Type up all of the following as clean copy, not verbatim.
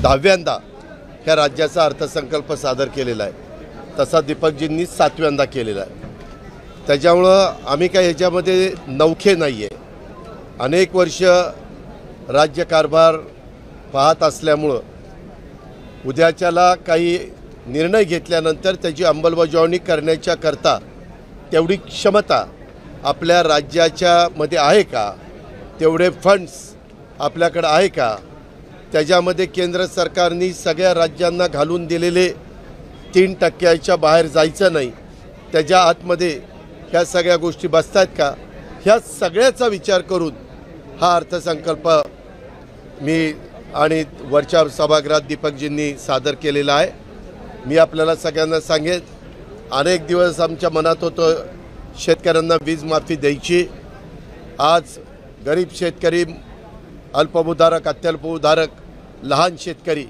10व्यांदा ह्या राज्याचा अर्थसंकल्प सादर केलेला आहे, तसा दीपकजींनी 7व्यांदा केलेला आहे। त्याच्यामुळं आम्ही काय ह्याच्यामध्ये नवखे नाही आहे। अनेक वर्ष राज्यकारभार पाहत असल्यामुळं उद्याच्याला काही निर्णय घेतल्यानंतर त्याची अंमलबजावणी करण्याच्या करता तेवढी क्षमता आपल्या राज्याच्या मध्ये आहे का, तेवढे फंड्स आपल्याकडे आहे का, त्याच्यामध्ये केंद्र सरकारने सगळ्या राज्यांना घालून दिलेले 3% बाहेर जायचं नाही, त्याच्या आतमध्ये ह्या सगळ्या गोष्टी बसतात का, ह्या सगळ्याचा विचार करून हा अर्थसंकल्प मी आणि वरच्या सभागृहात दीपकजींनी सादर केलेला आहे। मी आपल्याला सगळ्यांना सांगेन, अनेक दिवस आमच्या मनात होतं शेतकऱ्यांना वीज माफी द्यायची। आज गरीब शेतकरी, अल्पभूधारक, अत्यल्पभूधारक, लहान शेतकरी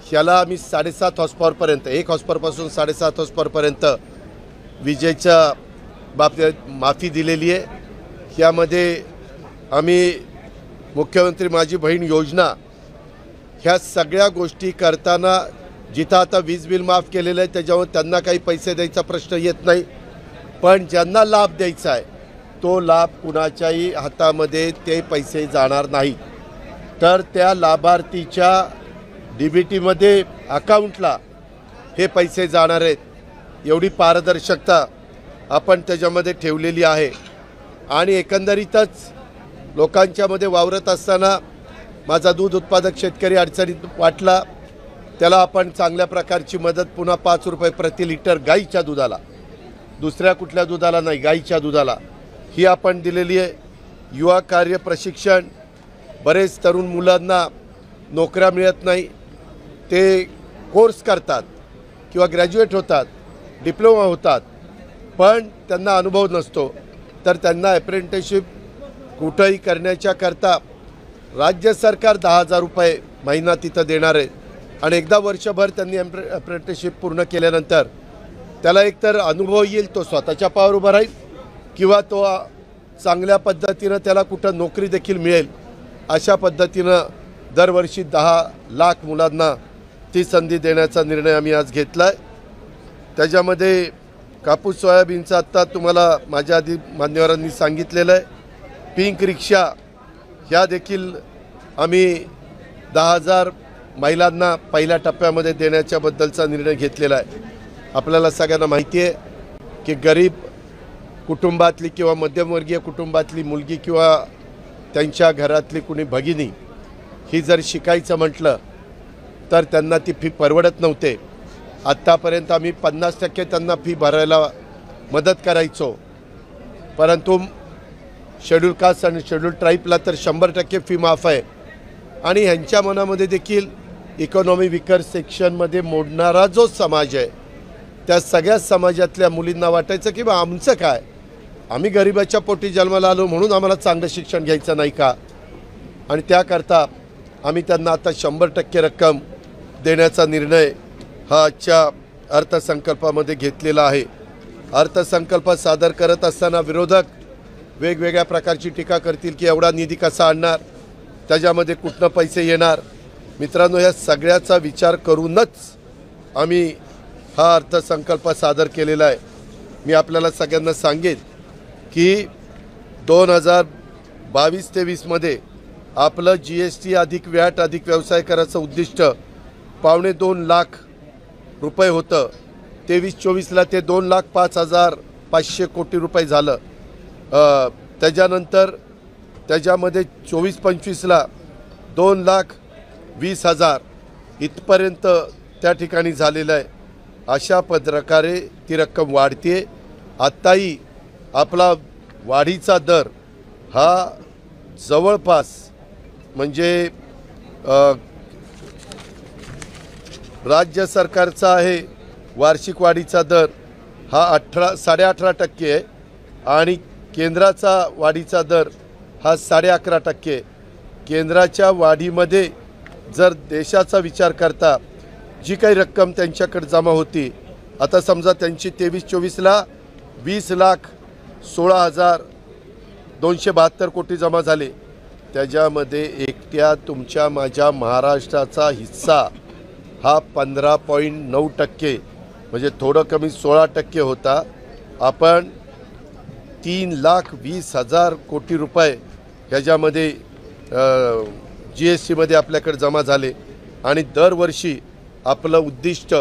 ह्याला आम्ही 7.5 हॉर्सपॉवरपर्यंत 1 हॉर्सपॉवरपासून 7.5 हॉर्सपॉवरपर्यंत विजेच्या बाबतीत माफी दिलेली आहे। ह्यामध्ये आम्ही मुख्यमंत्री माझी बहीण योजना ह्या सगळ्या गोष्टी करताना जिथं आता वीज बिल माफ केलेलं आहे त्याच्यावर त्यांना काही पैसे द्यायचा प्रश्न येत नाही, पण ज्यांना लाभ द्यायचा आहे तो लाभ कुणाच्याही हातामध्ये ते पैसे जाणार नाही, तर त्या लाभार्थीच्या DBTमध्ये अकाउंटला हे पैसे जाणार आहेत। एवढी पारदर्शकता आपण त्याच्यामध्ये ठेवलेली आहे। आणि एकंदरीतच लोकांच्यामध्ये वावरत असताना माझा दूध उत्पादक शेतकरी अडचणीत वाटला, त्याला आपण चांगल्या प्रकारची मदत पुन्हा 5 रुपये प्रति लिटर गाईच्या दुधाला, दुसऱ्या कुठल्या दुधाला नाही, गाईच्या दुधाला ही आपण दिलेली आहे। युवा कार्य प्रशिक्षण, बरेच तरुण मुलांना नोकऱ्या मिळत नाही, ते कोर्स करतात किंवा ग्रॅज्युएट होतात, डिप्लोमा होतात, पण त्यांना अनुभव नसतो, तर त्यांना अप्रेंटिसशिप कुठंही करण्याच्या करता राज्य सरकार 10,000 रुपये महिना तिथं देणार आहे। आणि एकदा वर्षभर त्यांनी अप्रेंटिसशिप पूर्ण केल्यानंतर त्याला एकतर अनुभव येईल, तो स्वतःच्या पायावर उभा राहील, किंवा तो चांगल्या पद्धतीनं त्याला कुठं नोकरी देखील मिळेल। अशा पद्धतीनं दरवर्षी 10 लाख मुलांना ती संधी देण्याचा निर्णय आम्ही आज घेतला आहे। त्याच्यामध्ये कापूस सोयाबीनचं आत्ता तुम्हाला माझ्या आधी मान्यवरांनी सांगितलेलं आहे। पिंक रिक्षा ह्या देखील आम्ही 10,000 महिलांना पहिल्या टप्प्यामध्ये देण्याच्याबद्दलचा निर्णय घेतलेला आहे। आपल्याला सगळ्यांना माहिती आहे की गरीब कुटुंबातली किंवा मध्यमवर्गीय कुटुंबातली मुलगी किंवा त्यांच्या घरातली कुणी भगिनी ही जर शिकायचं म्हटलं तर त्यांना ती फी परवडत नव्हते। आत्तापर्यंत आम्ही 50% त्यांना फी भरायला मदत करायचो, परंतु शेड्यूल कास्ट आणि शेड्यूल ट्राईबला तर 100% फी माफ आहे। आणि ह्यांच्या मनामध्ये देखील इकॉनॉमी विकर सेक्शनमध्ये मोडणारा जो समाज आहे त्या सगळ्या समाजातल्या मुलींना वाटायचं की बा आमचं काय, आम्ही गरिबाच्या पोटी जन्माला आलो म्हणून आम्हाला चांगलं शिक्षण घ्यायचं नाही का। आणि त्याकरता आम्ही त्यांना आता 100% रक्कम देण्याचा निर्णय हा आजच्या अर्थसंकल्पामध्ये घेतलेला आहे। अर्थसंकल्प सादर करत असताना विरोधक वेगवेगळ्या प्रकारची टीका करतील की एवढा निधी कसा आणणार, त्याच्यामध्ये कुठनं पैसे येणार। मित्रांनो, या सगळ्याचा विचार करूनच आम्ही हा अर्थसंकल्प सादर केलेला आहे। मी आपल्याला सगळ्यांना सांगेन की 2022-23 आपलं GST अधिक व्हॅट अधिक व्यवसाय करायचं उद्दिष्ट 2.25 लाख रुपये होतं। 23-24 ते 2,05,500 कोटी रुपये झालं। त्याच्यानंतर त्याच्यामध्ये 24-25 2,20,000 इथपर्यंत त्या ठिकाणी झालेलं आहे। अशा प्रकारे ती रक्कम वाढते। आत्ताही आपला वाढीचा दर हा जवळपास म्हणजे राज्य सरकारचा आहे वार्षिक वाढीचा दर हा 18.5% आहे आणि केंद्राचा वाढीचा दर हा 11.5% आहे। केंद्राच्या वाढीमध्ये जर देशाचा विचार करता जी काही रक्कम त्यांच्याकडे जमा होती, आता समजा त्यांची 23-24 20,16,272 कोटी जमा झाले, त्याच्यामध्ये एकट्या तुमच्या माझ्या महाराष्ट्राचा हिस्सा हा 15.9% म्हणजे थोडं कमी 16% होता. आपण 3,20,000 कोटी रुपये ह्याच्यामध्ये GSTमध्ये आपल्याकडे जमा झाले आणि दरवर्षी आपलं उद्दिष्ट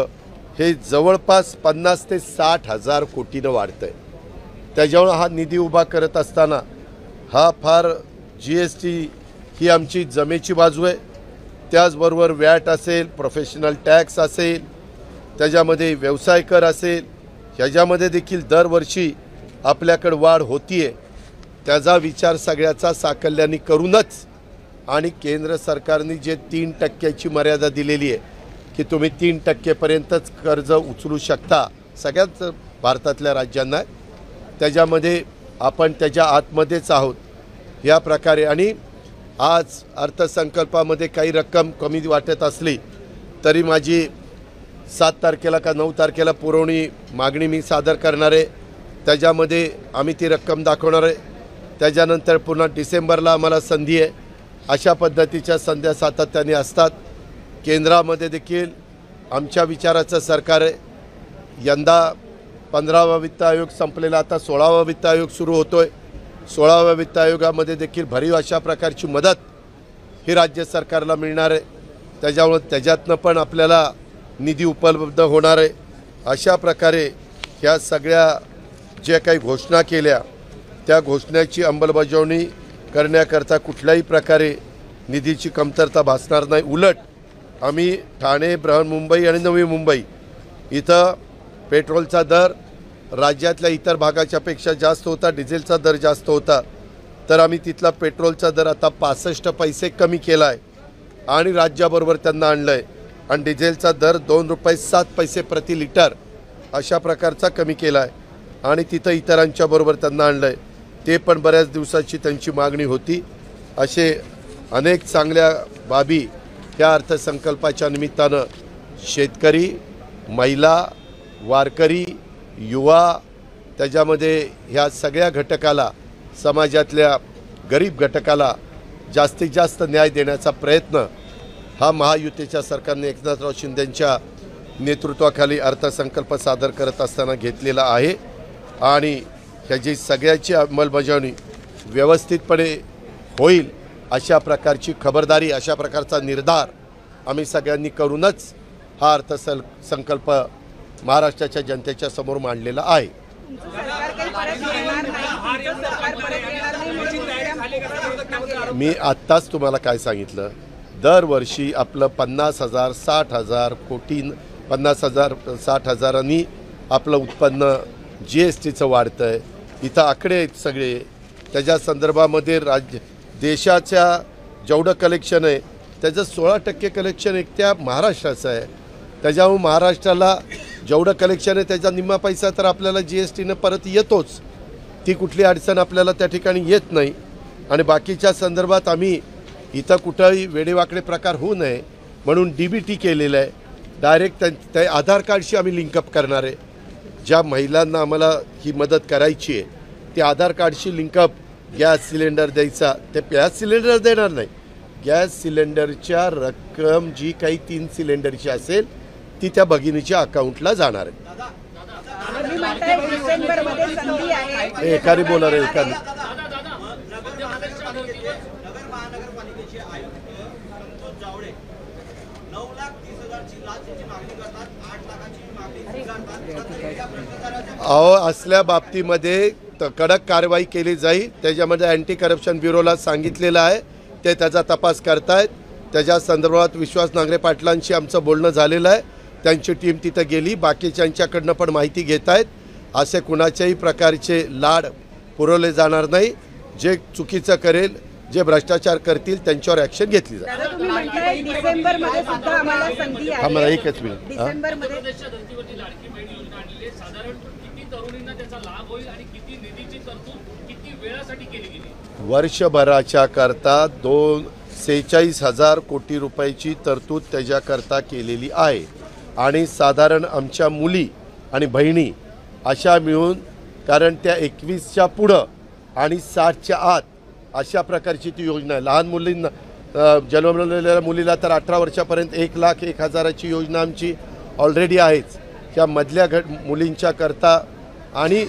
हे जवळपास 50 ते 60,000 कोटीनं वाढतं आहे. त्याच्यामुळे हा निधी उभा करत असताना हा फार GST ही आमची जमेची बाजू आहे. त्याचबरोबर वॅट असेल, प्रोफेशनल टॅक्स असेल, त्याच्यामध्ये व्यवसाय कर असेल, ह्याच्यामध्ये देखील दरवर्षी आपल्याकडे वाढ होती आहे. त्याचा विचार सगळ्याचा साकल्याने करूनच आणि केंद्र सरकारने जे 3% मर्यादा दिलेली आहे की तुम्ही 3%पर्यंतच कर्ज उचलू शकता सगळ्याच भारतातल्या राज्यांना, त्याच्यामध्ये आपण त्याच्या आतमध्येच आहोत या प्रकारे. आणि आज अर्थसंकल्पामध्ये काही रक्कम कमी वाटत असली तरी माझी 7 तारखेला का 9 तारखेला पुरवणी मागणी मी सादर करणार आहे. त्याच्यामध्ये आम्ही ती रक्कम दाखवणार आहे. त्याच्यानंतर पुन्हा डिसेंबरला आम्हाला संधी आहे. अशा पद्धतीच्या संध्या सातत्याने असतात. केंद्रामध्ये देखील आमच्या विचाराचं सरकार आहे. यंदा 15वा वित्त आयोग संपलेला, आता 16वा वित्त आयोग सुरू होतो आहे. 16व्या वित्त आयोगामध्ये देखील भरीव अशा प्रकारची मदत ही राज्य सरकारला मिळणार आहे. त्याच्यामुळे त्याच्यातनं पण आपल्याला निधी उपलब्ध होणार आहे. अशा प्रकारे ह्या सगळ्या ज्या काही घोषणा केल्या त्या घोषणेची अंमलबजावणी करण्याकरता कुठल्याही प्रकारे निधीची कमतरता भासणार नाही. उलट आम्ही ठाणे, बृहन्मुंबई आणि नवी मुंबई इथं पेट्रोलचा दर राज्यातल्या इतर भागाच्या पेक्षा जास्त होता, डिझेलचा दर जास्त होता, तर आम्ही तिथला पेट्रोलचा दर आता 65 पैसे कमी केला आहे आणि राज्याबरोबर त्यांना आणलं आहे. आणि डिझेलचा दर 2 रुपये 7 पैसे प्रति लिटर अशा प्रकारचा कमी केला आहे आणि तिथं इतरांच्या बरोबर त्यांना आणलं आहे. ते पण बऱ्याच दिवसाची त्यांची मागणी होती. असे अनेक चांगल्या बाबी ह्या अर्थसंकल्पाच्या निमित्तानं शेतकरी, महिला, वारकरी, युवा, त्याच्यामध्ये ह्या सगळ्या घटकाला, समाजातल्या गरीब घटकाला जास्तीत जास्त न्याय देण्याचा प्रयत्न हा महायुतीच्या सरकारने एकनाथराव शिंदेंच्या नेतृत्वाखाली अर्थसंकल्प सादर करत असताना घेतलेला आहे. आणि ह्याची सगळ्याची अंमलबजावणी व्यवस्थितपणे होईल अशा प्रकारची खबरदारी, अशा प्रकारचा निर्धार आम्ही सगळ्यांनी करूनच हा अर्थसंकल्प महाराष्ट्राच्या जनतेच्या समोर मांडलेला आहे. मी आत्ताच तुम्हाला काय सांगितलं, दरवर्षी आपलं 50,000, 60,000 कोटी, 50,000, 60,000 आपलं उत्पन्न GSTचं वाढतं आहे. इथं आकडे आहेत सगळे. त्याच्या संदर्भामध्ये देशाच्या जेवढं कलेक्शन आहे त्याचं 16% कलेक्शन एकट्या महाराष्ट्राचं आहे. त्याच्यामुळे महाराष्ट्राला जेवढं कलेक्शन आहे त्याचा निम्मा पैसा तर आपल्याला GSTनं परत येतोच. ती कुठली अडचण आपल्याला त्या ठिकाणी येत नाही. आणि बाकीच्या संदर्भात आम्ही इथं कुठंही वेडेवाकडे प्रकार होऊ नये म्हणून DBT केलेलं आहे. डायरेक्ट त्या आधार कार्डशी आम्ही लिंकअप करणार आहे. ज्या महिलांना आम्हाला ही मदत करायची आहे ते आधार कार्डशी लिंकअप गॅस सिलेंडर द्यायचा, ते गॅस सिलेंडर देणार नाही, गॅस सिलेंडरच्या रक्कम जी काही 3 सिलेंडरची असेल ती त्या भगिनीच्या अकाउंटला जाणार आहे. एकाने बोला रे, एकाने. अहो, असल्या बाबतीमध्ये कडक कारवाई केली जाईल. त्याच्यामध्ये अँटी करप्शन ब्युरोला सांगितलेलं आहे, ते त्याचा तपास करतायत. त्याच्या संदर्भात विश्वास नांगरे पाटलांशी आमचं बोलणं झालेलं आहे. त्यांची टीम तिथं गेली, बाकीच्यांच्याकडनं पण माहिती घेत आहेत. असे कुणाच्याही प्रकारचे लाड पुरवले जाणार नाही. जे चुकीचं करेल, जे भ्रष्टाचार करतील त्यांच्यावर ॲक्शन घेतली जाईल. आम्हाला एकच मिनिट. वर्षभराच्या करता 46,000 कोटी रुपयाची तरतूद त्याच्याकरता केलेली आहे. आणि साधारण आमच्या मुली आणि बहिणी अशा मिळून, कारण त्या 21च्या पुढं आणि 60च्या आत अशा प्रकारची ती योजना आहे। लहान मुलींना जन्मलेल्या मुलीला तर 18 वर्षापर्यंत 1,01,000ची योजना आमची ऑलरेडी आहेच। त्या मधल्या मुलींच्या करता आणि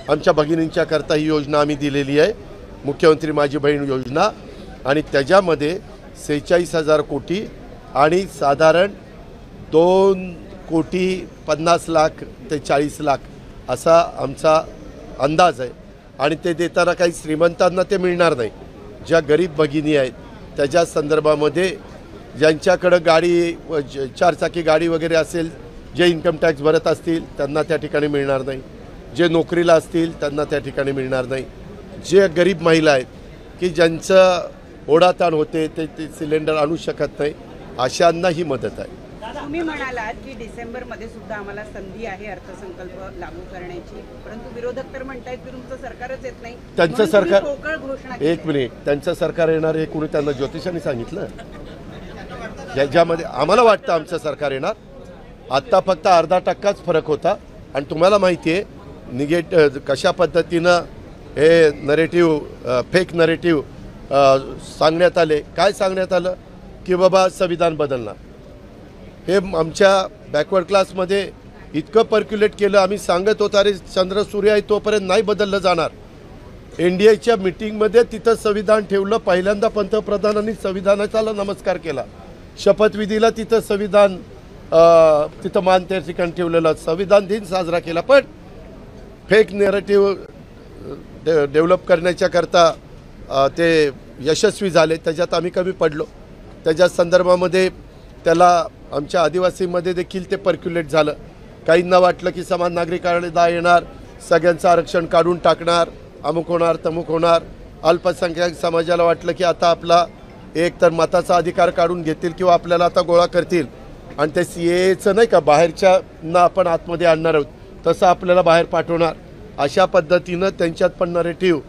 आमच्या भगिनींच्या करता ही योजना आम्ही दिलेली आहे, मुख्यमंत्री माझी बहीण योजना, आणि त्याच्यामध्ये 46,000 कोटी आणि साधारण 2,50,00,000 ते 40,00,000 असा आमचा अंदाज आहे। आणि ते देताना काही श्रीमंतांना ते मिळणार नाही, ज्या गरीब भगिनी आहेत त्याच्या संदर्भामध्ये ज्यांच्याकडं गाडी 4 चाकी गाडी वगैरे असेल, जे इन्कम टॅक्स भरत असतील त्यांना त्या ठिकाणी मिळणार नाही, जे नोकरीला असतील त्यांना त्या ठिकाणी मिळणार नाही, जे गरीब महिला आहेत की ज्यांचं ओढाताण होते ते सिलेंडर आणू शकत नाही, अशांना ही मदत आहे। तुम्ही म्हणालात की डिसेंबरमध्ये सुद्धा आम्हाला संधी आहे अर्थसंकल्प लागू करण्याची, परंतु विरोधक तर म्हणतायत की तुमचं सरकारच येत नाही, त्यांचं सरकार पोकळ घोषणा एक मिनिट, त्यांचं सरकार येणार हे कोणी त्यांना ज्योतिषांनी सांगितलं? ज्याच्यामध्ये आम्हाला वाटतं आमचं सरकार येणार, आत्ता फक्त अर्धा टक्काच फरक होता। आणि तुम्हाला माहिती आहे कशा पद्धतीनं हे नरेटिव्ह फेक नरेटिव्ह सांगण्यात आले। काय सांगण्यात आलं की बाबा संविधान बदलणार, हे आमच्या बॅकवर्ड क्लासमध्ये इतकं पर्क्युलेट केलं। आम्ही सांगत होतो अरे चंद्र सूर्य आहे तोपर्यंत नाही बदललं जाणार। NDAच्या मीटिंगमध्ये तिथं संविधान ठेवलं, पहिल्यांदा पंतप्रधानांनी संविधानाचा नमस्कार केला, शपथविधीला तिथं संविधान तिथं मान त्या ठिकाणी ठेवलेलं, संविधान दिन साजरा केला। पण फेक नॅरेटिव्ह डेव्हलप करण्याच्या करता ते यशस्वी झाले, त्याच्यात आम्ही कमी पडलो। त्याच्या संदर्भामध्ये त्याला आमच्या आदिवासीमध्ये देखील ते पर्क्युलेट झालं। काहींना वाटलं की समान नागरिक कायदा येणार, सगळ्यांचं आरक्षण काढून टाकणार, अमुक होणार तमुक होणार। अल्पसंख्याक समाजाला वाटलं की आता आपला एक तर मताचा अधिकार काढून घेतील किंवा आपल्याला आता गोळा करतील, आणि ते CAAचं नाही का बाहेरच्यांना आपण आतमध्ये आणणार आहोत तसं आपल्याला बाहेर पाठवणार, अशा पद्धतीनं त्यांच्यात पण नरेटिव्ह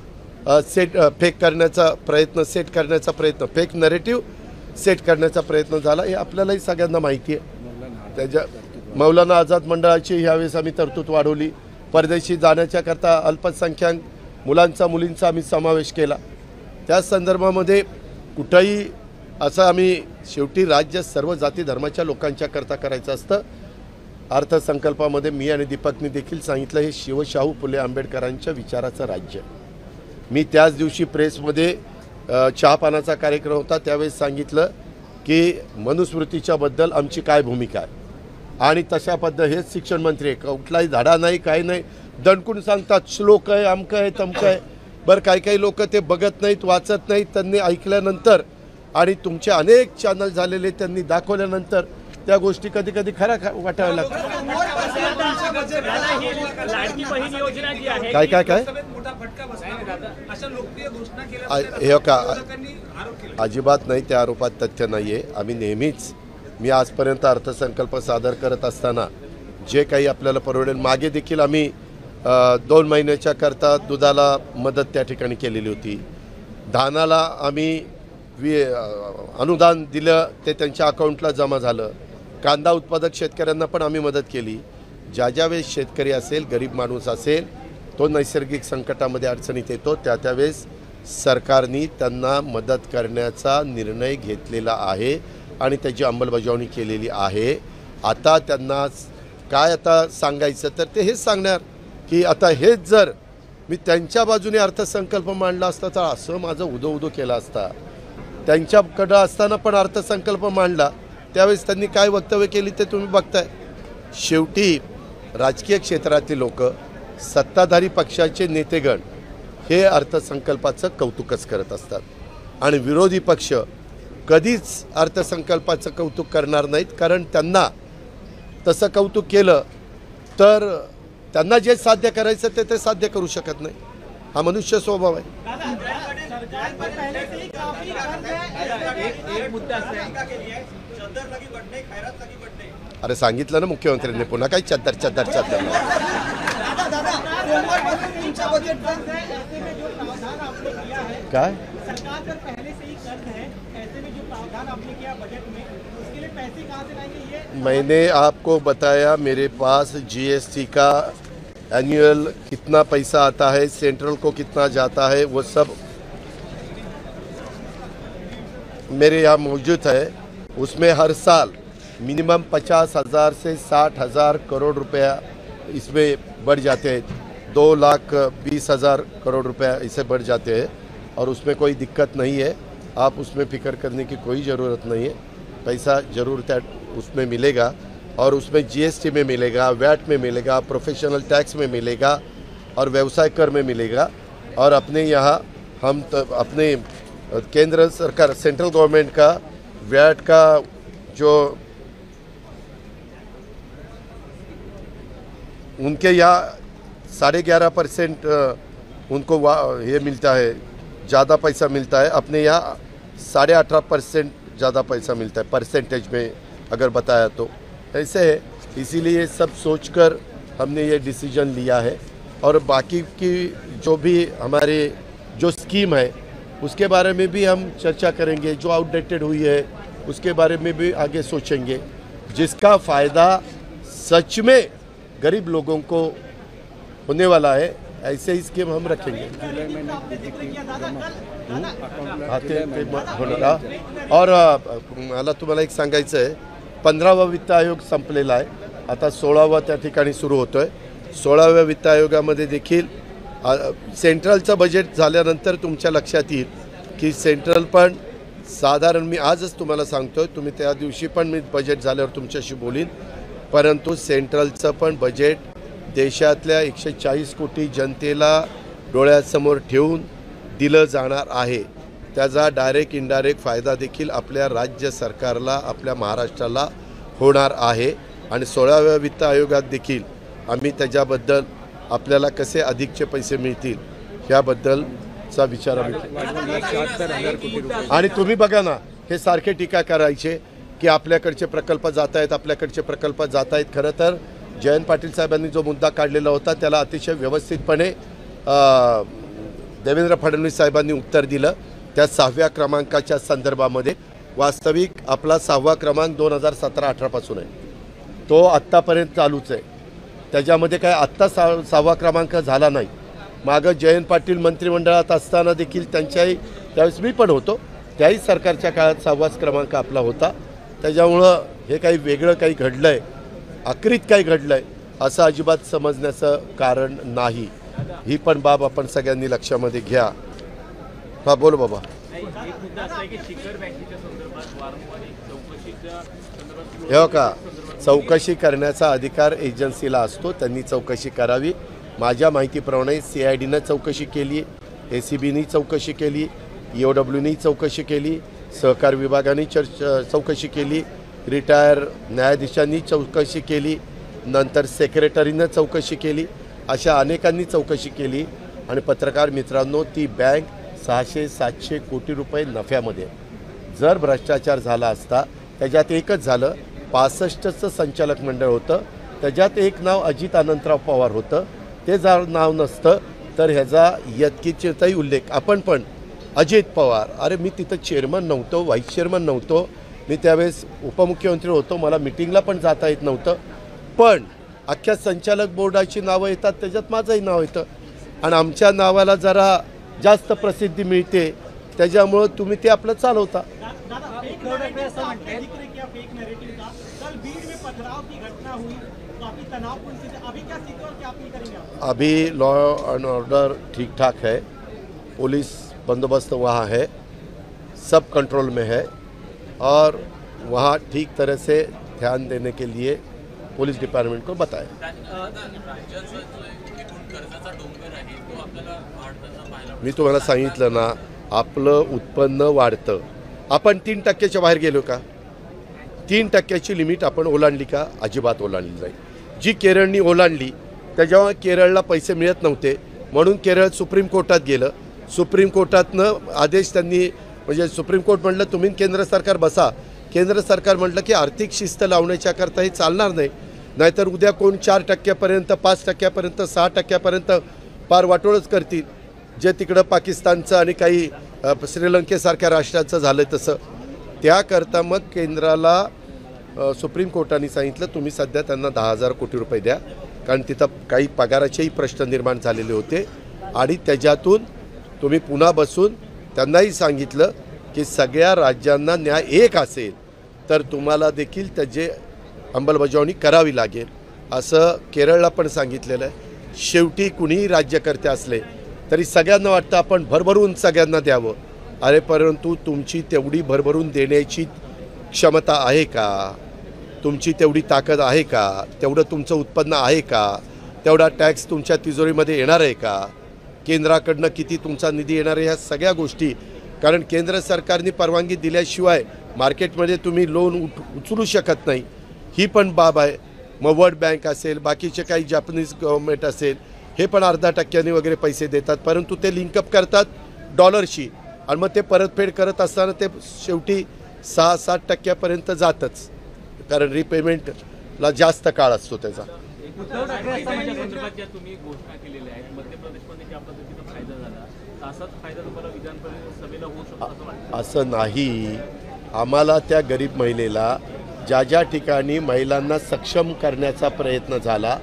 फेक करण्याचा प्रयत्न, सेट करण्याचा प्रयत्न, फेक नरेटिव्ह सेट करण्याचा प्रयत्न झाला, हे आपल्यालाही सगळ्यांना माहिती आहे। त्याच्या मौलाना आझाद मंडळाची ह्यावेळेस आम्ही तरतूद वाढवली, परदेशी जाण्याच्या करता अल्पसंख्याक मुलांचा मुलींचा आम्ही समावेश केला। त्या संदर्भामध्ये कुठंही असं आम्ही शेवटी राज्य सर्व जाती धर्माच्या लोकांच्या करता करायचं असतं। अर्थसंकल्पामध्ये मी आणि दीपकनी देखील सांगितलं हे शिवशाहू फुले आंबेडकरांच्या विचाराचं राज्य। मी त्याच दिवशी प्रेसमध्ये चहापानाचा कार्यक्रम होता त्यावेळेस सांगितलं की मनुस्मृतीच्या बद्दल आमची काय भूमिका आहे, आणि तशा पद्धती हेच शिक्षण मंत्री आहे, कुठलाही धडा नाही काही नाही, दणकून सांगतात श्लोक आहे अमकं आहे तमकं आहे। बरं काही लोक ते बघत नाहीत, वाचत नाहीत, त्यांनी ऐकल्यानंतर आणि तुमचे अनेक चॅनल झालेले त्यांनी दाखवल्यानंतर त्या गोष्टी कधी कधी खऱ्या वाटाव्या लागतात। काय काय काय हे का अजिबात नाही, त्या आरोपात तथ्य नाही आहे। आम्ही नेहमीच मी आजपर्यंत अर्थसंकल्प सादर करत असताना जे काही आपल्याला परवडेल, मागे देखील आम्ही 2 महिन्याच्या करता दुधाला मदत त्या ठिकाणी केलेली होती, धानाला आम्ही अनुदान दिलं, ते त्यांच्या अकाउंटला जमा झालं, कांदा उत्पादक शेतकऱ्यांना पण आम्ही मदत केली। ज्यावेळेस शेतकरी असेल, गरीब माणूस असेल, तो नैसर्गिक संकटामध्ये अडचणीत येतो, त्यावेळेस सरकारने त्यांना मदत करण्याचा निर्णय घेतलेला आहे आणि त्याची अंमलबजावणी केलेली आहे। आता त्यांना काय आता सांगायचं तर ते हेच सांगणार की आता हेच जर मी त्यांच्या बाजूने अर्थसंकल्प मांडला असता तर असं माझं उदो केला असता, त्यांच्याकडं असताना पण अर्थसंकल्प मांडला त्यावेळेस त्यांनी काय वक्तव्य केली ते तुम्ही बघताय। शेवटी राजकीय क्षेत्रातले लोक, सत्ताधारी पक्षाचे नेतेगण हे अर्थसंकल्पाचं कौतुकच करत असतात, आणि विरोधी पक्ष कधीच अर्थसंकल्पाचं कौतुक करणार नाहीत, कारण त्यांना तसं कौतुक केलं तर त्यांना जे साध्य करायचं ते साध्य करू शकत नाही, हा मनुष्य स्वभाव आहे। अरे सांगितलं ना मुख्यमंत्र्यांनी, पुन्हा काही चद्दर काय मैंने आपको बताया, मेरे पास GST का एनुअल कितना पैसा आता है, सेंट्रल को कितना जाता है, वो सब मेरे यहाँ मौजूद है उसमें हर साल मिनिमम 50,000 से 60,000 करोड़ रुपया इसमें बढ़ जाते हैं, 2,20,000 करोड़ रुपया इसे बढ़ जाते हैं और उसमें कोई दिक्कत नहीं है। आप उसमें फिक्र करने की कोई ज़रूरत नहीं है, पैसा ज़रूर उसमें मिलेगा और उसमें जीएसटी में मिलेगा, वैट में मिलेगा, प्रोफेशनल टैक्स में मिलेगा और व्यवसाय कर में मिलेगा। और अपने यहाँ हम तो अपने केंद्र सरकार सेंट्रल गवर्नमेंट का वैट का जो उनके यहाँ 11.5% उनको ये मिलता है, ज़्यादा पैसा मिलता है। अपने यहाँ 18.5% ज़्यादा पैसा मिलता है परसेंटेज में अगर बताया तो ऐसे है। इसीलिए सब सोचकर हमने ये डिसीजन लिया है और बाकी की जो भी हमारे जो स्कीम है उसके बारे में भी हम चर्चा करेंगे। जो आउटडेटेड हुई है उसके बारे में भी आगे सोचेंगे, जिसका फ़ायदा सच में गरीब लोगों को होने वाला है, ऐसे ही स्कीम हम रखेंगे। और मला तुम्हाला एक सांगायचं आहे, 15वा वित्त आयोग संपलेला आहे, आता 16वा त्या ठिकाणी सुरू होतोय। 16व्या वित्त आयोगामध्ये देखील सेंट्रलचं बजेट झाल्यानंतर तुमच्या लक्षात येईल की सेंट्रल पण साधारण मी आजच तुम्हाला सांगतोय, तुम्ही त्या दिवशी पण मी बजेट झाल्यावर तुमच्याशी बोलीन, परंतु सेंट्रलचं पण बजेट देशातल्या 140 कोटी जनतेला डोळ्यासमोर ठेवून दिलं जाणार आहे। त्याचा डायरेक्ट इनडायरेक्ट फायदा देखील आपल्या राज्य सरकारला, आपल्या महाराष्ट्राला होणार आहे आणि 16व्या वित्त आयोगात देखील आम्ही त्याच्याबद्दल आपल्याला कसे अधिकचे पैसे मिळतील याबद्दलचा विचार आणि तुम्ही बघा ना, हे सारखे टीका करायचे की आपल्याकडचे प्रकल्प जात आहेत, आपल्याकडचे प्रकल्प जात आहेत। खरं तर जयंत पाटील साहेबांनी जो मुद्दा काढलेला होता त्याला अतिशय व्यवस्थितपणे देवेंद्र फडणवीस साहेबांनी उत्तर दिलं। त्या 6व्या क्रमांकाच्या संदर्भामध्ये वास्तविक आपला 6वा क्रमांक 2017-18 पासून आहे, तो आत्तापर्यंत चालूच आहे। त्याच्यामध्ये काय आत्ता 6वा क्रमांक झाला नाही, मागं जयंत पाटील मंत्रिमंडळात असताना देखील त्यांच्याही त्यावेळेस मी पण होतो, त्याही सरकारच्या काळात 6वाच क्रमांक आपला होता। त्याच्यामुळं हे काही वेगळं काही घडलं आहे, आकृत काही घडलं आहे असं अजिबात समजण्याचं कारण नाही। ही पण बाब आपण सगळ्यांनी लक्षामध्ये घ्या। हा बोल बाबा। हे का चौकशी करण्याचा अधिकार एजन्सीला असतो, त्यांनी चौकशी करावी। माझ्या माहितीप्रमाणे CIDनं चौकशी केली, ACBनी चौकशी केली, EOWनी चौकशी केली, सहकार विभागाने चौकशी केली, रिटायर न्यायाधीशांनी चौकशी केली, नंतर सेक्रेटरीनं चौकशी केली, अशा अनेकांनी चौकशी केली आणि पत्रकार मित्रांनो, ती बँक 600-700 कोटी रुपये नफ्यामध्ये। जर भ्रष्टाचार झाला असता त्याच्यात एकच झालं, 65चं संचालक मंडळ होतं, त्याच्यात एक नाव अजित अनंतराव पवार होतं, ते जर नाव नसतं तर ह्याचा यत्किंचितही उल्लेख आपण पण अजित पवार, अरे मी तिथं चेअरमन नव्हतो, व्हाईस चेअरमन नव्हतो, मी त्यावेळेस उपमुख्यमंत्री होतो, मला मिटिंगला पण जाता येत नव्हतं, पण अख्ख्या संचालक बोर्डाची नावं येतात, त्याच्यात माझंही नाव येतं आणि आमच्या नावाला जरा जास्त प्रसिद्धी मिळते, त्याच्यामुळं तुम्ही ते आपलं चालवता। अभी लॉ एंड ऑर्डर ठीक ठाक है, पुलिस बंदोबस्त वहाँ है, सब कंट्रोल में है और वहाँ ठीक तरह से ध्यान देने के लिए पुलिस डिपार्टमेंट को बताएं। मी तुम्हाला सांगितलं ना, आपलं उत्पन्न वाढतं, आपण 3% बाहेर गेलो का? 3% लिमिट आपण ओलांडली का? अजिबात ओलांडली नाही। जी केरळनी ओलांडली त्याच्यामुळे केरळला पैसे मिळत नव्हते, म्हणून केरळ सुप्रीम कोर्टात गेलं, सुप्रीम कोर्टातनं आदेश त्यांनी, म्हणजे सुप्रीम कोर्ट म्हटलं तुम्ही केंद्र सरकार बसा, केंद्र सरकार म्हटलं की आर्थिक शिस्त लावण्याच्या करता हे चालणार नाही, नाहीतर उद्या कोण 4% 5% 6% पार वाटोळच करतील, जे तिकडं पाकिस्तानचं आणि काही श्रीलंकेसारख्या राष्ट्राचं झालं तसं। त्याकरता मग केंद्राला सुप्रीम कोर्टाने सांगितलं तुम्ही सध्या त्यांना 10,000 कोटी रुपये द्या, कारण तिथं काही पगाराचेही प्रश्न निर्माण झालेले होते आणि त्याच्यातून तुम्ही पुन्हा बसून त्यांनाही सांगितलं की सगळ्या राज्यांना न्याय एक असेल तर तुम्हाला देखील त्याची अंमलबजावणी करावी लागेल असं केरळला पण सांगितलेलं आहे. शेवटी कुणीही राज्यकर्ते असले तरी सगळ्यांना वाटतं आपण भरभरून सगळ्यांना द्यावं. अरे परंतु तुमची तेवढी भरभरून देण्याची क्षमता आहे का? तुमची तेवढी ताकद आहे का? तेवढं तुमचं उत्पन्न आहे का? तेवढा टॅक्स तुमच्या तिजोरीमध्ये येणार आहे का? केंद्राकडनं किती तुमचा निधी येणार आहे? ह्या सगळ्या गोष्टी, कारण केंद्र सरकारने परवानगी दिल्याशिवाय मार्केटमध्ये तुम्ही लोन उचलू शकत नाही, ही पण बाब आहे. मग वर्ल्ड बँक असेल, बाकीचे काही जॅपनीज गव्हर्नमेंट असेल, हे पण 0.5% वगैरे पैसे देतात, परंतु ते लिंकअप करतात डॉलरशी आणि मग ते परतफेड करत असताना ते शेवटी 6-7% जातच, कारण रिपेमेंटला जास्त काळ असतो त्याचा. उद्धव ठाकरे संदर्भात ज्या तुम्ही घोषणा केलेल्या आहेत, मध्य प्रदेशमध्ये ज्या पद्धतीनं फायदा झाला असाच फायदा तुम्हाला विधान सभेला होऊ शकतो असं वाटतं? असं नाही. आम्हाला त्या गरीब महिलेला ज्या ज्या ठिकाणी महिलांना सक्षम करण्याचा प्रयत्न झाला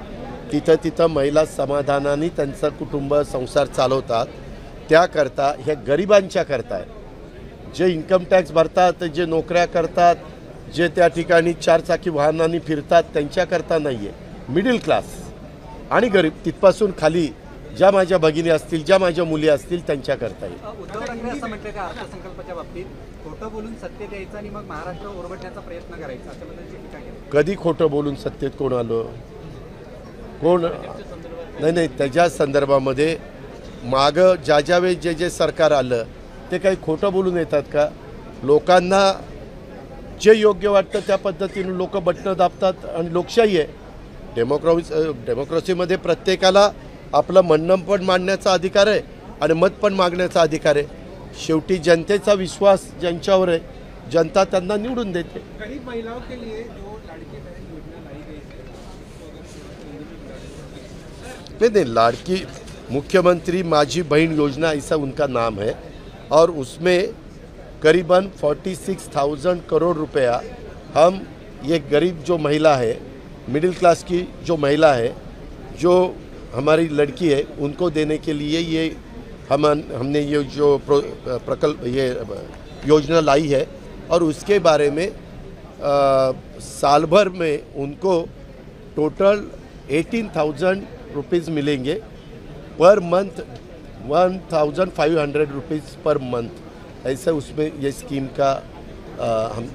तिथं महिला समाधानाने त्यांचं कुटुंब संसार चालवतात. त्याकरता ह्या गरिबांच्या करता आहे. जे इन्कम टॅक्स भरतात, जे नोकऱ्या करतात, जे त्या ठिकाणी 4 चाकी वाहनांनी फिरतात त्यांच्याकरता नाही आहे. मिडल क्लास आणि गरीब तिथपासून खाली ज्या माझ्या भगिनी असतील, ज्या माझ्या मुली असतील त्यांच्याकरता आहे. उद्धव ठाकरे असं म्हटलं का अर्थसंकल्पाच्या बाबतीत खोटं बोलून सत्य द्यायचं आणि मग महाराष्ट्र ओरबडण्याचा प्रयत्न करायचा अशा पद्धतीची टीका केली? कधी खोटं बोलून सत्तेत कोण आलं? कोण नाही, त्याच्या संदर्भामध्ये मागं ज्या वेळेस जे सरकार आलं ते काही खोटं बोलून येतात का? लोकांना जे योग्य वाटतं त्या पद्धतीने लोक बटणं दाबतात आणि लोकशाही आहे. डेमोक्रेसीमध्ये प्रत्येकाला आपलं म्हणणं पण मांडण्याचा अधिकार आहे आणि मत पण मागण्याचा अधिकार आहे. शेवटी जनतेचा विश्वास ज्यांच्यावर आहे, जनता त्यांना निवडून देते. गरीब महिलाओं के लिए जो लाड़की बहन योजना लाई गई है, नहीं, लाड़की मुख्यमंत्री माझी बहन योजना ऐसा उनका नाम है और उसमें करीबन 46,000 करोड़ रुपया हम ये गरीब जो महिला है, मिडिल क्लास की जो महिला है, जो हमारी लड़की है, उनको देने के लिए ये हमने ये जो प्रकल्प ये योजना लाई है और उसके बारे में साल भर में उनको टोटल 18,000 रुपीज़ मिलेंगे per month, 1,500 rupees per month. ऐसा उसमें ये स्कीम का हम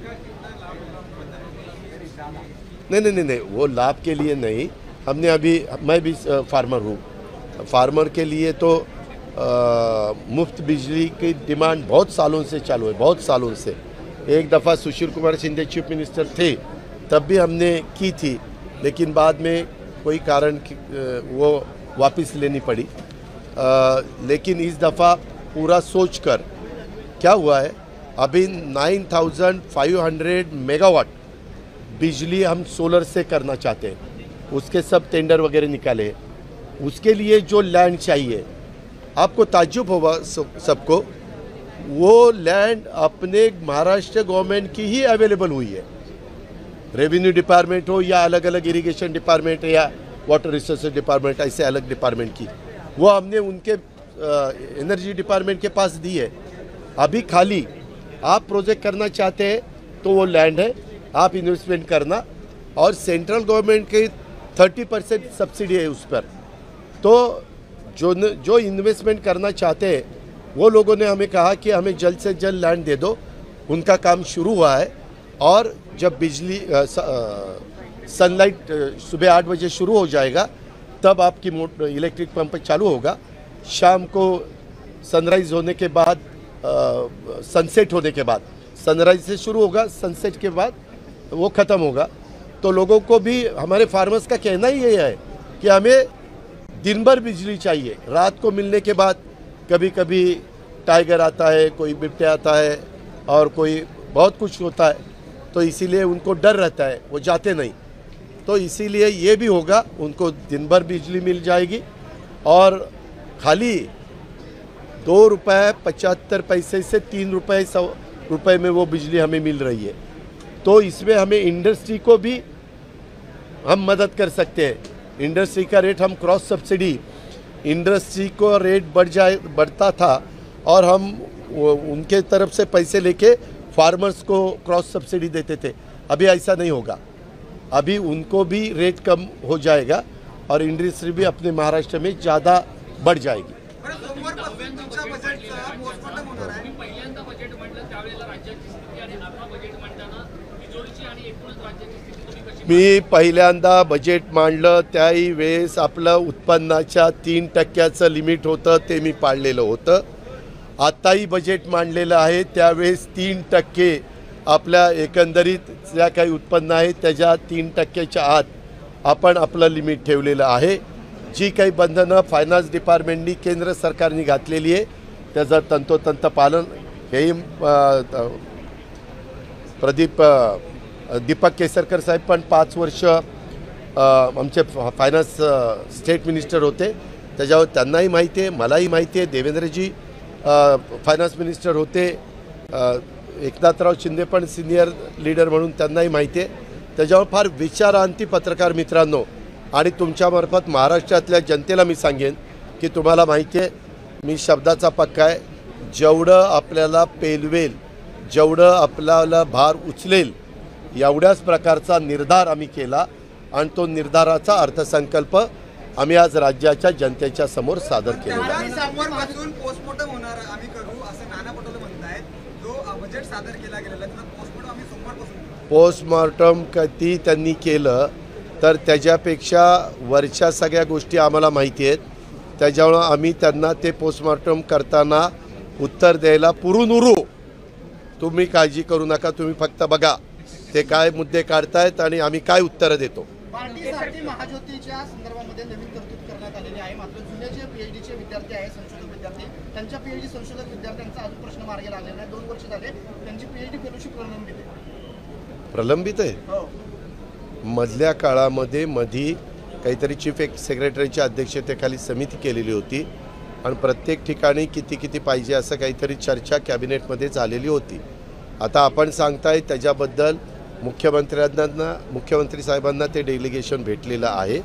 नहीं, वो लाभ के लिए नहीं. हमने अभी, मैं भी फार्मर हूँ, फार्मर के लिए तो मुफ्त बिजली की डिमांड बहुत सालों से चालू है, बहुत सालों से. एक दफ़ा सुशील कुमार शिंदे चीफ मिनिस्टर थे तब भी हमने की थी, लेकिन बाद में कोई कारण वो वापस लेनी पड़ी. लेकिन इस दफ़ा पूरा सोचकर क्या हुआ है, अभी 9,500 मेगावाट बिजली हम सोलर से करना चाहते हैं. उसके सब टेंडर वगैरह निकाले. उसके लिए जो लैंड चाहिए, आपको ताज्जुब होगा सबको, वो लैंड अपने महाराष्ट्र गवर्नमेंट की ही अवेलेबल हुई है. रेवेन्यू डिपार्टमेंट हो या अलग अलग इरिगेशन डिपार्टमेंट या वाटर रिसोर्सेज डिपार्टमेंट, ऐसे अलग डिपार्टमेंट की, वो हमने उनके एनर्जी डिपार्टमेंट के पास दी है. अभी खाली आप प्रोजेक्ट करना चाहते हैं तो वो लैंड है, आप इन्वेस्टमेंट करना, और सेंट्रल गवर्नमेंट की 30% सब्सिडी है उस पर. तो जो इन्वेस्टमेंट करना चाहते हैं वो लोगों ने हमें कहा कि हमें जल्द से जल्द लैंड दे दो. उनका काम शुरू हुआ है और जब बिजली सनलाइट सुबह 8 बजे शुरू हो जाएगा तब आपकी इलेक्ट्रिक पंप चालू होगा. शाम को सनराइज़ होने के बाद, सनसेट होने के बाद, सनराइज से शुरू होगा, सनसेट के बाद वो ख़त्म होगा. तो लोगों को भी, हमारे फार्मर्स का कहना ही ये है कि हमें दिन भर बिजली चाहिए. रात को मिलने के बाद कभी कभी टाइगर आता है, कोई बिट्टे आता है और कोई बहुत कुछ होता है, तो इसीलिए उनको डर रहता है, वो जाते नहीं. तो इसीलिए ये भी होगा, उनको दिन भर बिजली मिल जाएगी और खाली 2 रुपये 75 पैसे से 3 रुपये में वो बिजली हमें मिल रही है. तो इसमें हमें इंडस्ट्री को भी हम मदद कर सकते हैं. इंडस्ट्री का रेट हम क्रॉस सब्सिडी, इंडस्ट्री को रेट बढ़ता था और हम उनके तरफ से पैसे लेके फार्मर्स को क्रॉस सब्सिडी देते थे। अभी ऐसा नहीं होगा, अभी उनको भी रेट कम हो जाएगा और इंडस्ट्री भी अपने महाराष्ट्र में ज़्यादा बढ़ जाएगी। पहिल्यांदा बजेट मांडलं त्यावेळेला राज्याची स्थिती आणि आता बजेट मांडताना तिजोरीची आणि एकूणच राज्याची स्थिती तुम्ही कशी मी पहिल्यांदा बजेट मांडलं त्याही वेळेस आपलं उत्पन्नाच्या 3% लिमिट होतं ते मी पाळलेलं होतं। आताही बजेट मांडलेलं आहे त्यावेळेस 3% आपल्या एकंदरीत ज्या काही उत्पन्न आहे त्याच्या 3%च्या आत आपण आपलं लिमिट ठेवलेलं आहे। जी काही बंधनं फायनान्स डिपार्टमेंटनी केंद्र सरकारने घातलेली आहे त्याचं तंतोतंत पालन हे दीपक केसरकर साहेब पण 5 वर्ष आमचे फायनान्स स्टेट मिनिस्टर होते, त्याच्यावर त्यांनाही माहिती आहे, मलाही माहिती आहे। देवेंद्रजी फायनान्स मिनिस्टर होते, एकनाथराव शिंदे पण सिनियर लीडर म्हणून त्यांनाही माहिती आहे। त्याच्यावर फार विचारांती पत्रकार मित्रांनो आणि तुमच्यामार्फत महाराष्ट्रातल्या जनतेला मी सांगेन की तुम्हाला माहिती आहे मी शब्दाचा पक्का आहे, जेवढं आपल्याला पेलवेल जेवढं आपल्याला भार उचलेल एवढ्याच प्रकारचा निर्धार आम्ही केला आणि तो निर्धाराचा अर्थसंकल्प आम्ही आज राज्याच्या जनतेच्या समोर सादर केलेला आहे। पोस्टमॉर्टम होणार आम्ही करू असं नाना पटोले म्हणतायत, जो बजेट सादर केला गेलेला त्याचा पोस्टमॉर्टम आम्ही सोमवारपासून पोस्टमॉर्टम कधी त्यांनी केलं तर त्याच्यापेक्षा वरच्या सगळ्या गोष्टी आम्हाला माहिती आहेत, त्याच्यामुळं आम्ही त्यांना ते पोस्टमॉर्टम करताना उत्तर द्यायला पुरून उरू। तुम्ही काळजी करू नका, तुम्ही फक्त बघा ते काय मुद्दे काढतायत आणि आम्ही काय उत्तरं देतो। पार्टीसाठी महाज्योतीच्या संदर्भामध्ये नवीन तरतूद करण्यात आलेली आहे, मात्र जुने जे पीएचडीचे विद्यार्थी आहेत संशोधक विद्यार्थी त्यांच्या पीएचडी संशोधक विद्यार्थ्यांचा अजून प्रश्न मार्गी लागलेला नाही। 2 वर्ष झाले त्यांची पीएचडी फेलोशिप प्रलंबित आहे। हो, मधल्या काळामध्ये काहीतरी चीफ सेक्रेटरीच्या अध्यक्षतेखाली समिती केलेली होती आणि प्रत्येक ठिकाणी किती पाहिजे असं काहीतरी चर्चा कॅबिनेटमध्ये झालेली होती। आता आपण सांगताय त्याच्याबद्दल मुख्यमंत्री साहेबांना ते डेलिगेशन भेटलेलं आहे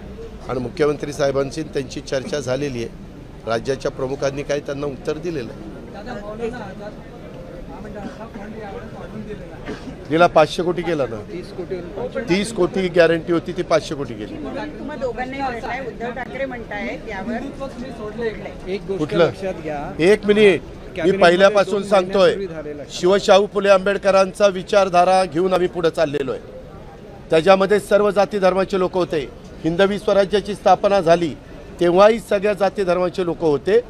आणि मुख्यमंत्री साहेबांशी त्यांची चर्चा झालेली आहे। राज्याच्या प्रमुखांनी काही त्यांना उत्तर दिलेलं आहे। गेला 500 कोटी केला ना, 30 कोटी गॅरंटी होती ती 500 कोटी गेली। तुम्हा दोघांनाही प्रश्न आहे, उद्धव ठाकरे म्हणतायत यावर कुठलं? एक मिनिट, मी पहिल्यापासून सांगतोय शिवशाहू फुले आंबेडकरांचा विचारधारा घेऊन आम्ही पुढे चाललेलो आहे। त्याच्यामध्ये सर्व जाती धर्माचे लोक होते। हिंदवी स्वराज्याची स्थापना झाली तेव्हाही सगळ्या जाती धर्माचे लोक होते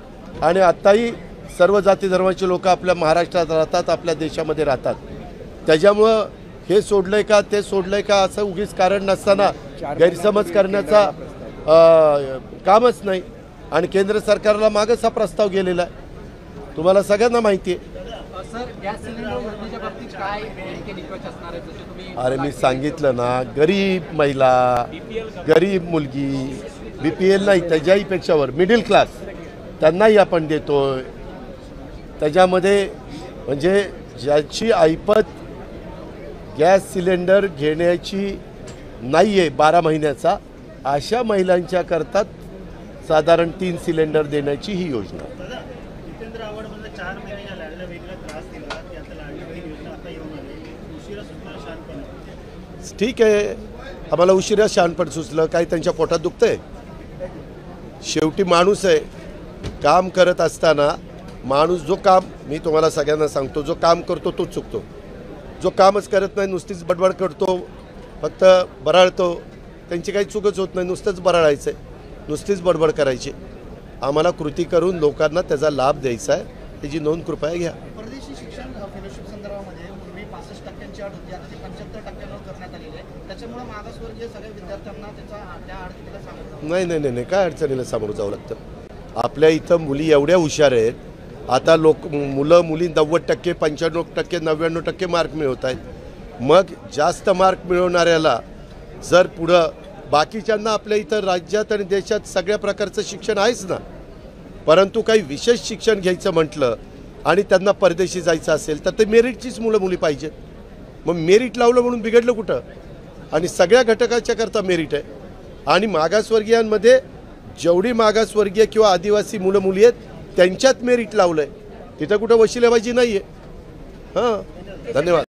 आणि आताही सर्व जाती धर्माचे लोक आपल्या महाराष्ट्रात राहतात, आपल्या देशामध्ये राहतात। त्याच्यामुळं हे सोडलंय का ते सोडलंय का असं उगीच कारण नसताना गैरसमज करण्याचा कामच नाही आणि केंद्र सरकारला मागच हा प्रस्ताव गेलेला आहे, तुम्हाला सगळ्यांना माहिती आहे। सर, गॅस सिलेंडर योजनेच्या बाबतीत काय निकष असणार आहे? जसे तुम्ही अरे मी सांगितलं ना, गरीब महिला, गरीब मुलगी, BPL नाही त्याच्याही पेक्षावर मिडल क्लास त्यांनाही आपण देतोय। त्याच्यामध्ये म्हणजे ज्याची ऐपत गॅस सिलेंडर घेण्याची नाही आहे 12 महिन्याचा अशा महिलांच्या करता साधारण 3 सिलेंडर देण्याची ही योजना। जितेंद्र आव्हाड म्हणजे 4 महिने या लाडल्या बहिणीला त्रास दिला, की आता लाडली बहीण योजना आता येऊन आली, उशिरा सुचलं शहाणपण। ठीक आहे, आम्हाला उशिरा शहाणपण सुचलं, काही त्यांच्या पोटात दुखतंय। शेवटी माणूस आहे, काम करत असताना माणूस जो काम, मी तुम्हाला सगळ्यांना सांगतो, जो काम करतो तोच चुकतो। जो कामच करत नाही नुसतीच बडबड करतो, फक्त बराळतो, त्यांची काही चूकच होत नाही, नुसतंच बराळायचं आहे, नुसतीच बडबड करायची। आम्हाला कृती करून लोकांना त्याचा लाभ द्यायचा आहे, त्याची नोंद कृपया घ्या। परदेशी शिक्षण फेलोशिप संदर्भामध्ये पूर्वी 65% अट होती, आता ती 75% करण्यात आलेली आहे। त्याच्यामुळे मागासवर्गीय सगळ्या विद्यार्थ्यांना त्या अडचणीला सामोरं नाही काय अडचणीला सामोरं जावं लागतं। आपल्या इथं मुली एवढ्या हुशार आहेत, आता मुलं मुली 90%, 95%, 99% मार्क मिळवत आहेत। मग जास्त मार्क मिळवणाऱ्याला जर पुढं बाकीच्यांना आपल्या इथं राज्यात आणि देशात सगळ्या प्रकारचं शिक्षण आहेच ना, परंतु काही विशेष शिक्षण घ्यायचं म्हटलं आणि त्यांना परदेशी जायचं असेल तर ते मेरिटचीच मुली पाहिजेत। मग मेरिट लावलं म्हणून बिघडलं कुठं? आणि सगळ्या घटकाच्या करता मेरिट आहे। आणि मागासवर्गीयांमध्ये जेवढी मागासवर्गीय किंवा आदिवासी मुली आहेत त्यांच्यात मेरिट लावलं आहे, तिथं कुठं वशिलेबाजी नाही आहे. हां, धन्यवाद.